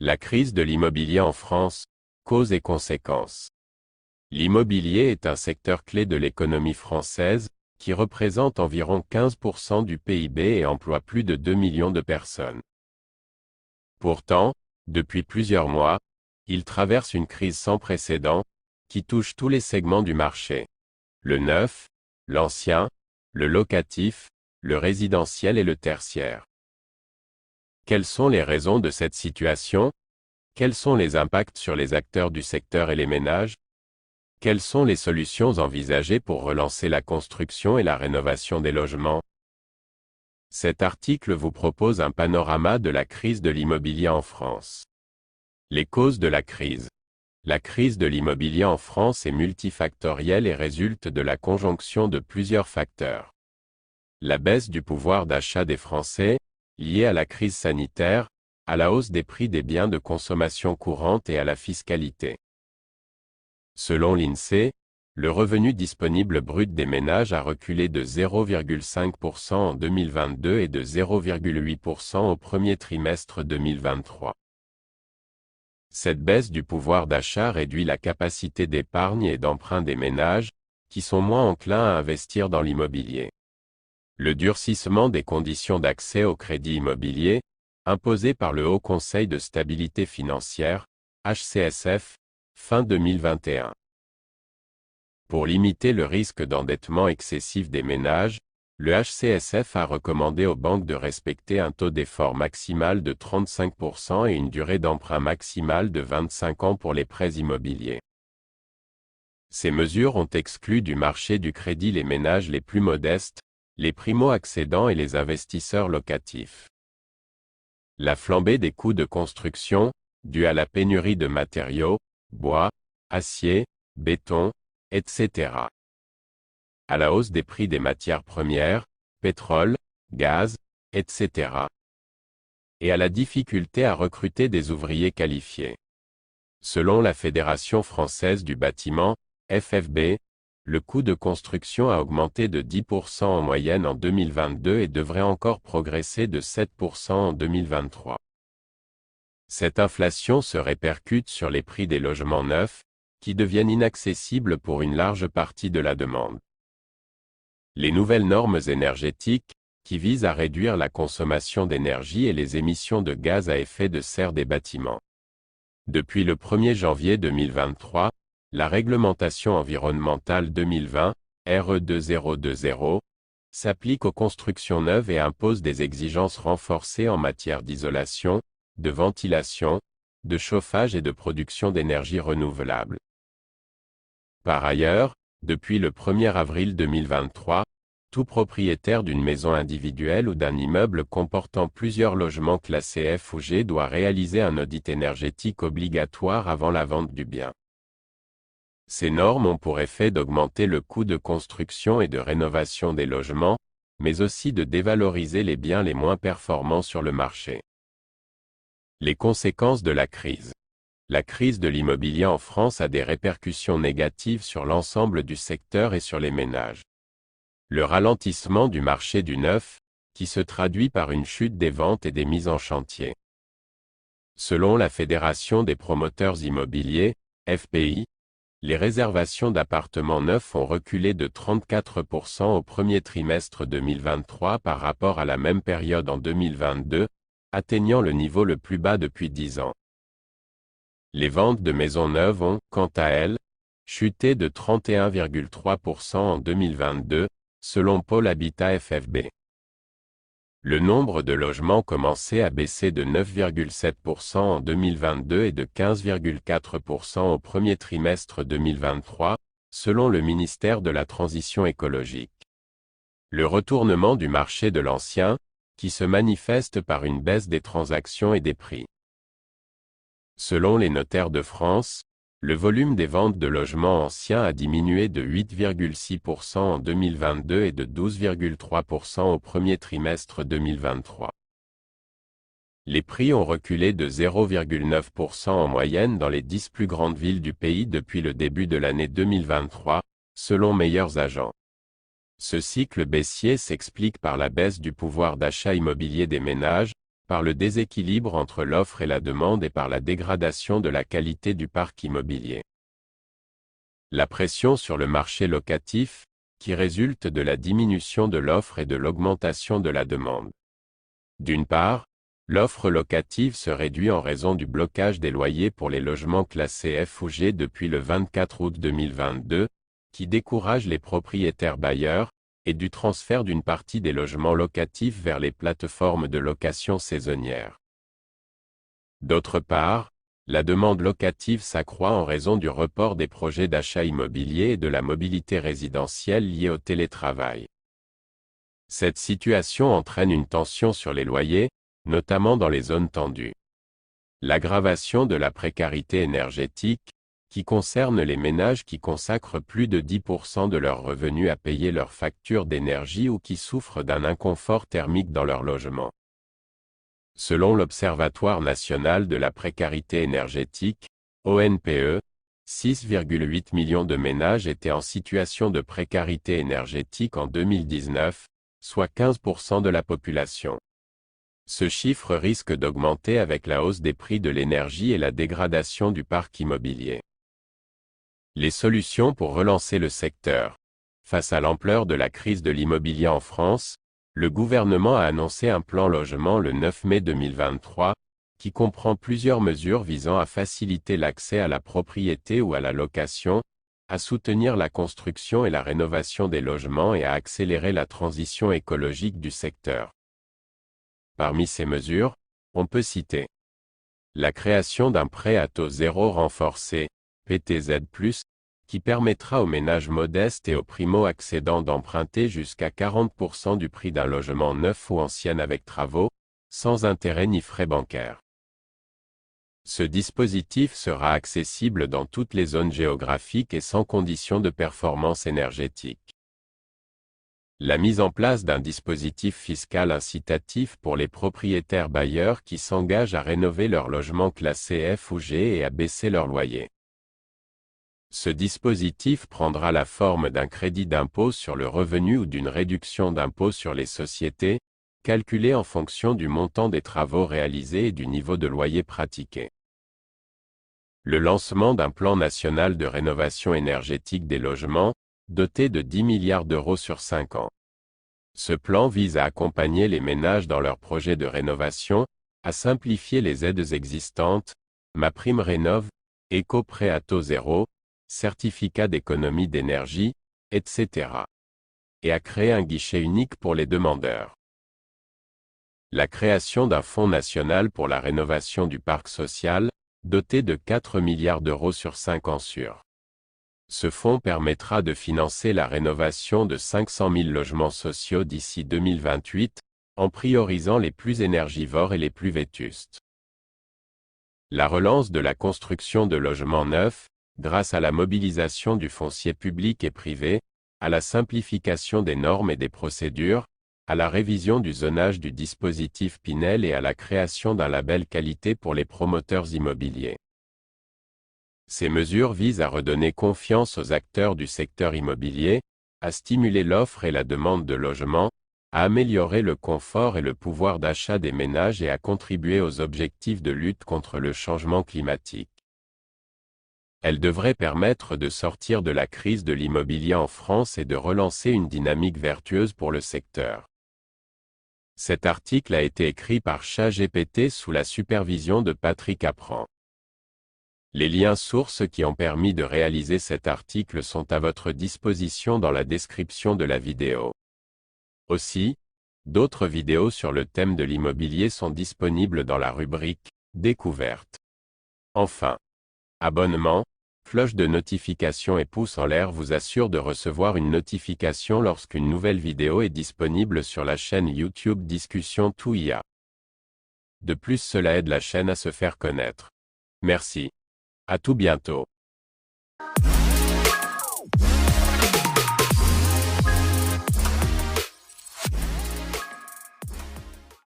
La crise de l'immobilier en France, causes et conséquences. L'immobilier est un secteur clé de l'économie française, qui représente environ 15% du PIB et emploie plus de 2 millions de personnes. Pourtant, depuis plusieurs mois, il traverse une crise sans précédent, qui touche tous les segments du marché. Le neuf, l'ancien, le locatif, le résidentiel et le tertiaire. Quelles sont les raisons de cette situation? Quels sont les impacts sur les acteurs du secteur et les ménages? Quelles sont les solutions envisagées pour relancer la construction et la rénovation des logements? Cet article vous propose un panorama de la crise de l'immobilier en France. Les causes de la crise. La crise de l'immobilier en France est multifactorielle et résulte de la conjonction de plusieurs facteurs. La baisse du pouvoir d'achat des Français, liée à la crise sanitaire, à la hausse des prix des biens de consommation courante et à la fiscalité. Selon l'INSEE, le revenu disponible brut des ménages a reculé de 0,5% en 2022 et de 0,8% au premier trimestre 2023. Cette baisse du pouvoir d'achat réduit la capacité d'épargne et d'emprunt des ménages, qui sont moins enclins à investir dans l'immobilier. Le durcissement des conditions d'accès au crédit immobilier, imposé par le Haut Conseil de stabilité financière, HCSF, fin 2021. Pour limiter le risque d'endettement excessif des ménages, le HCSF a recommandé aux banques de respecter un taux d'effort maximal de 35% et une durée d'emprunt maximale de 25 ans pour les prêts immobiliers. Ces mesures ont exclu du marché du crédit les ménages les plus modestes, les primo-accédants et les investisseurs locatifs. La flambée des coûts de construction, due à la pénurie de matériaux, bois, acier, béton, etc. À la hausse des prix des matières premières, pétrole, gaz, etc. Et à la difficulté à recruter des ouvriers qualifiés. Selon la Fédération française du bâtiment, FFB, le coût de construction a augmenté de 10% en moyenne en 2022 et devrait encore progresser de 7% en 2023. Cette inflation se répercute sur les prix des logements neufs, qui deviennent inaccessibles pour une large partie de la demande. Les nouvelles normes énergétiques, qui visent à réduire la consommation d'énergie et les émissions de gaz à effet de serre des bâtiments. Depuis le 1er janvier 2023, la réglementation environnementale 2020, RE 2020, s'applique aux constructions neuves et impose des exigences renforcées en matière d'isolation, de ventilation, de chauffage et de production d'énergie renouvelable. Par ailleurs, depuis le 1er avril 2023, tout propriétaire d'une maison individuelle ou d'un immeuble comportant plusieurs logements classés F ou G doit réaliser un audit énergétique obligatoire avant la vente du bien. Ces normes ont pour effet d'augmenter le coût de construction et de rénovation des logements, mais aussi de dévaloriser les biens les moins performants sur le marché. Les conséquences de la crise. La crise de l'immobilier en France a des répercussions négatives sur l'ensemble du secteur et sur les ménages. Le ralentissement du marché du neuf, qui se traduit par une chute des ventes et des mises en chantier. Selon la Fédération des promoteurs immobiliers, FPI, les réservations d'appartements neufs ont reculé de 34% au premier trimestre 2023 par rapport à la même période en 2022, atteignant le niveau le plus bas depuis 10 ans. Les ventes de maisons neuves ont, quant à elles, chuté de 31,3% en 2022, selon Pôle Habitat FFB. Le nombre de logements commencés a baissé de 9,7% en 2022 et de 15,4% au premier trimestre 2023, selon le ministère de la Transition écologique. Le retournement du marché de l'ancien, qui se manifeste par une baisse des transactions et des prix. Selon les notaires de France, le volume des ventes de logements anciens a diminué de 8,6% en 2022 et de 12,3% au premier trimestre 2023. Les prix ont reculé de 0,9% en moyenne dans les 10 plus grandes villes du pays depuis le début de l'année 2023, selon Meilleurs Agents. Ce cycle baissier s'explique par la baisse du pouvoir d'achat immobilier des ménages, par le déséquilibre entre l'offre et la demande et par la dégradation de la qualité du parc immobilier. La pression sur le marché locatif, qui résulte de la diminution de l'offre et de l'augmentation de la demande. D'une part, l'offre locative se réduit en raison du blocage des loyers pour les logements classés F ou G depuis le 24 août 2022, qui décourage les propriétaires bailleurs, et du transfert d'une partie des logements locatifs vers les plateformes de location saisonnière. D'autre part, la demande locative s'accroît en raison du report des projets d'achat immobilier et de la mobilité résidentielle liée au télétravail. Cette situation entraîne une tension sur les loyers, notamment dans les zones tendues. L'aggravation de la précarité énergétique, qui concerne les ménages qui consacrent plus de 10% de leurs revenus à payer leurs factures d'énergie ou qui souffrent d'un inconfort thermique dans leur logement. Selon l'Observatoire national de la précarité énergétique, ONPE, 6,8 millions de ménages étaient en situation de précarité énergétique en 2019, soit 15% de la population. Ce chiffre risque d'augmenter avec la hausse des prix de l'énergie et la dégradation du parc immobilier. Les solutions pour relancer le secteur. Face à l'ampleur de la crise de l'immobilier en France, le gouvernement a annoncé un plan logement le 9 mai 2023, qui comprend plusieurs mesures visant à faciliter l'accès à la propriété ou à la location, à soutenir la construction et la rénovation des logements et à accélérer la transition écologique du secteur. Parmi ces mesures, on peut citer la création d'un prêt à taux zéro renforcé, PTZ+, qui permettra aux ménages modestes et aux primo-accédants d'emprunter jusqu'à 40% du prix d'un logement neuf ou ancien avec travaux, sans intérêt ni frais bancaires. Ce dispositif sera accessible dans toutes les zones géographiques et sans condition de performance énergétique. La mise en place d'un dispositif fiscal incitatif pour les propriétaires bailleurs qui s'engagent à rénover leur logement classé F ou G et à baisser leur loyer. Ce dispositif prendra la forme d'un crédit d'impôt sur le revenu ou d'une réduction d'impôt sur les sociétés, calculée en fonction du montant des travaux réalisés et du niveau de loyer pratiqué. Le lancement d'un plan national de rénovation énergétique des logements, doté de 10 milliards d'euros sur 5 ans. Ce plan vise à accompagner les ménages dans leurs projets de rénovation, à simplifier les aides existantes, MaPrimeRénov', éco-prêt à taux zéro, certificat d'économie d'énergie, etc. et à créer un guichet unique pour les demandeurs. La création d'un fonds national pour la rénovation du parc social, doté de 4 milliards d'euros sur 5 ans sur. Ce fonds permettra de financer la rénovation de 500 000 logements sociaux d'ici 2028, en priorisant les plus énergivores et les plus vétustes. La relance de la construction de logements neufs, grâce à la mobilisation du foncier public et privé, à la simplification des normes et des procédures, à la révision du zonage du dispositif Pinel et à la création d'un label qualité pour les promoteurs immobiliers. Ces mesures visent à redonner confiance aux acteurs du secteur immobilier, à stimuler l'offre et la demande de logements, à améliorer le confort et le pouvoir d'achat des ménages et à contribuer aux objectifs de lutte contre le changement climatique. Elles devraient permettre de sortir de la crise de l'immobilier en France et de relancer une dynamique vertueuse pour le secteur. Cet article a été écrit par ChatGPT sous la supervision de Patrick Apprend. Les liens sources qui ont permis de réaliser cet article sont à votre disposition dans la description de la vidéo. Aussi, d'autres vidéos sur le thème de l'immobilier sont disponibles dans la rubrique « Découverte ». Enfin, abonnement, cloche de notification et pouce en l'air vous assurent de recevoir une notification lorsqu'une nouvelle vidéo est disponible sur la chaîne YouTube Discussion Tout IA. De plus, cela aide la chaîne à se faire connaître. Merci. À tout bientôt.